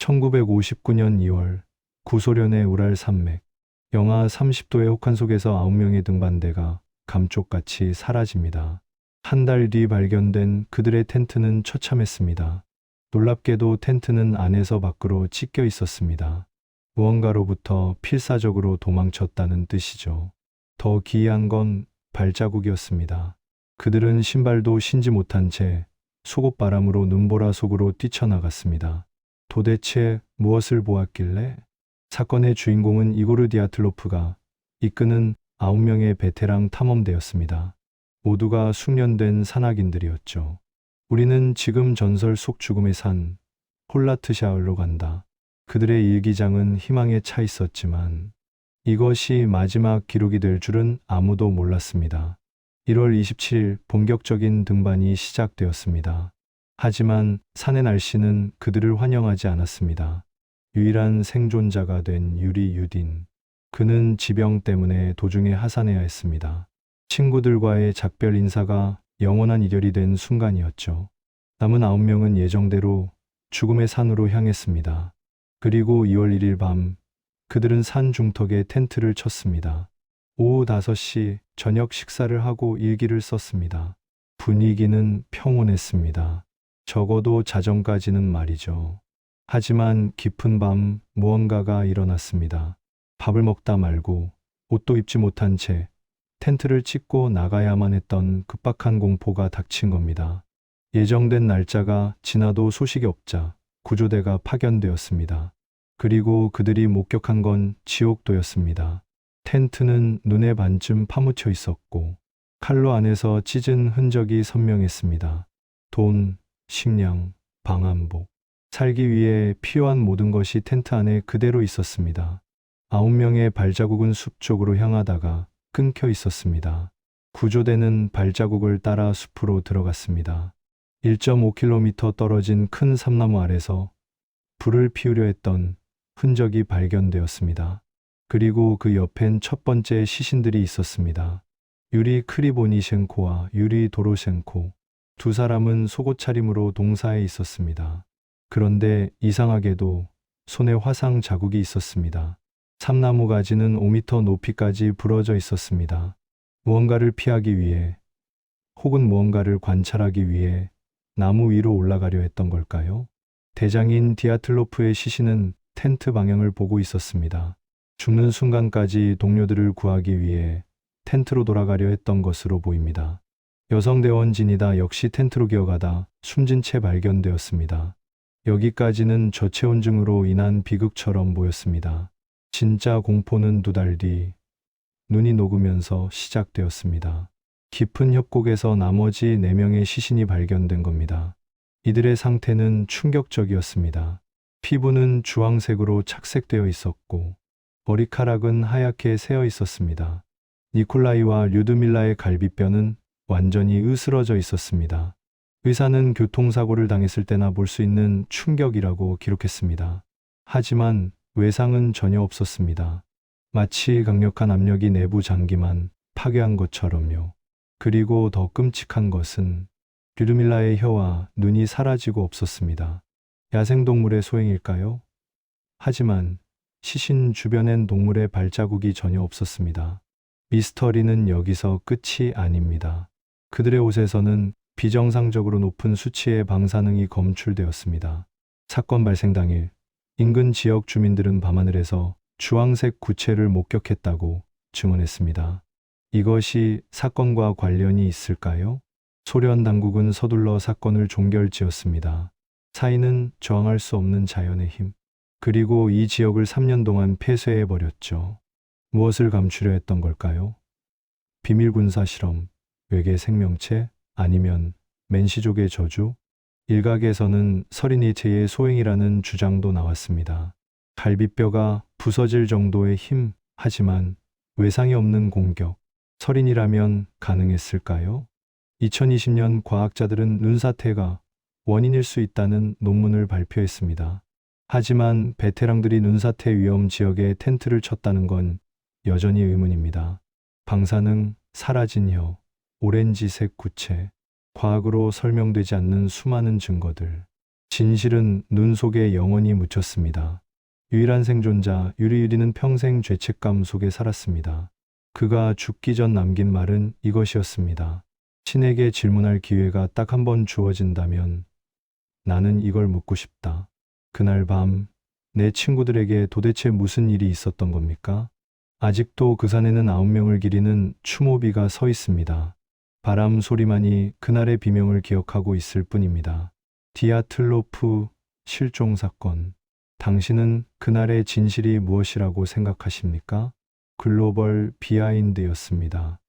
1959년 2월 구소련의 우랄 산맥, 영하 30도의 혹한 속에서 9명의 등반대가 감쪽같이 사라집니다. 한 달 뒤 발견된 그들의 텐트는 처참했습니다. 놀랍게도 텐트는 안에서 밖으로 찢겨 있었습니다. 무언가로부터 필사적으로 도망쳤다는 뜻이죠. 더 기이한 건 발자국이었습니다. 그들은 신발도 신지 못한 채 속옷바람으로 눈보라 속으로 뛰쳐나갔습니다. 도대체 무엇을 보았길래? 사건의 주인공은 이고르 디아틀로프가 이끄는 9명의 베테랑 탐험대였습니다. 모두가 숙련된 산악인들이었죠. 우리는 지금 전설 속 죽음의 산 홀라트샤을로 간다. 그들의 일기장은 희망에 차 있었지만 이것이 마지막 기록이 될 줄은 아무도 몰랐습니다. 1월 27일 본격적인 등반이 시작되었습니다. 하지만 산의 날씨는 그들을 환영하지 않았습니다. 유일한 생존자가 된 유리 유딘. 그는 지병 때문에 도중에 하산해야 했습니다. 친구들과의 작별 인사가 영원한 이별이 된 순간이었죠. 남은 9명은 예정대로 죽음의 산으로 향했습니다. 그리고 2월 1일 밤 그들은 산 중턱에 텐트를 쳤습니다. 오후 5시 저녁 식사를 하고 일기를 썼습니다. 분위기는 평온했습니다. 적어도 자정까지는 말이죠. 하지만 깊은 밤 무언가가 일어났습니다. 밥을 먹다 말고 옷도 입지 못한 채 텐트를 치고 나가야만 했던 급박한 공포가 닥친 겁니다. 예정된 날짜가 지나도 소식이 없자 구조대가 파견되었습니다. 그리고 그들이 목격한 건 지옥도였습니다. 텐트는 눈에 반쯤 파묻혀 있었고 칼로 안에서 찢은 흔적이 선명했습니다. 돈, 식량, 방한복. 살기 위해 필요한 모든 것이 텐트 안에 그대로 있었습니다. 9명의 발자국은 숲 쪽으로 향하다가 끊겨 있었습니다. 구조대는 발자국을 따라 숲으로 들어갔습니다. 1.5km 떨어진 큰 삼나무 아래서 불을 피우려 했던 흔적이 발견되었습니다. 그리고 그 옆엔 첫 번째 시신들이 있었습니다. 유리 크리보니셴코와 유리 도로셴코. 두 사람은 속옷 차림으로 동사에 있었습니다. 그런데 이상하게도 손에 화상 자국이 있었습니다. 삼나무 가지는 5m 높이까지 부러져 있었습니다. 무언가를 피하기 위해 혹은 무언가를 관찰하기 위해 나무 위로 올라가려 했던 걸까요? 대장인 디아틀로프의 시신은 텐트 방향을 보고 있었습니다. 죽는 순간까지 동료들을 구하기 위해 텐트로 돌아가려 했던 것으로 보입니다. 여성 대원진이다 역시 텐트로 기어가다 숨진 채 발견되었습니다. 여기까지는 저체온증으로 인한 비극처럼 보였습니다. 진짜 공포는 2달 뒤 눈이 녹으면서 시작되었습니다. 깊은 협곡에서 나머지 4명의 시신이 발견된 겁니다. 이들의 상태는 충격적이었습니다. 피부는 주황색으로 착색되어 있었고 머리카락은 하얗게 새어 있었습니다. 니콜라이와 류드밀라의 갈비뼈는 완전히 으스러져 있었습니다. 의사는 교통사고를 당했을 때나 볼 수 있는 충격이라고 기록했습니다. 하지만 외상은 전혀 없었습니다. 마치 강력한 압력이 내부 장기만 파괴한 것처럼요. 그리고 더 끔찍한 것은 류드밀라의 혀와 눈이 사라지고 없었습니다. 야생동물의 소행일까요? 하지만 시신 주변엔 동물의 발자국이 전혀 없었습니다. 미스터리는 여기서 끝이 아닙니다. 그들의 옷에서는 비정상적으로 높은 수치의 방사능이 검출되었습니다. 사건 발생 당일 인근 지역 주민들은 밤하늘에서 주황색 구체를 목격했다고 증언했습니다. 이것이 사건과 관련이 있을까요? 소련 당국은 서둘러 사건을 종결지었습니다. 사인은 저항할 수 없는 자연의 힘. 그리고 이 지역을 3년 동안 폐쇄해버렸죠. 무엇을 감추려 했던 걸까요? 비밀 군사 실험, 외계 생명체, 아니면 맨시족의 저주? 일각에서는 서리니체의 소행이라는 주장도 나왔습니다. 갈비뼈가 부서질 정도의 힘, 하지만 외상이 없는 공격. 서린이라면 가능했을까요? 2020년 과학자들은 눈사태가 원인일 수 있다는 논문을 발표했습니다. 하지만 베테랑들이 눈사태 위험 지역에 텐트를 쳤다는 건 여전히 의문입니다. 방사능, 사라진 혀, 오렌지색 구체, 과학으로 설명되지 않는 수많은 증거들. 진실은 눈 속에 영원히 묻혔습니다. 유일한 생존자 유리유리는 평생 죄책감 속에 살았습니다. 그가 죽기 전 남긴 말은 이것이었습니다. 신에게 질문할 기회가 딱 한 번 주어진다면 나는 이걸 묻고 싶다. 그날 밤 내 친구들에게 도대체 무슨 일이 있었던 겁니까? 아직도 그 산에는 9명을 기리는 추모비가 서 있습니다. 바람 소리만이 그날의 비명을 기억하고 있을 뿐입니다. 디아틀로프 실종 사건. 당신은 그날의 진실이 무엇이라고 생각하십니까? 글로벌 비하인드였습니다.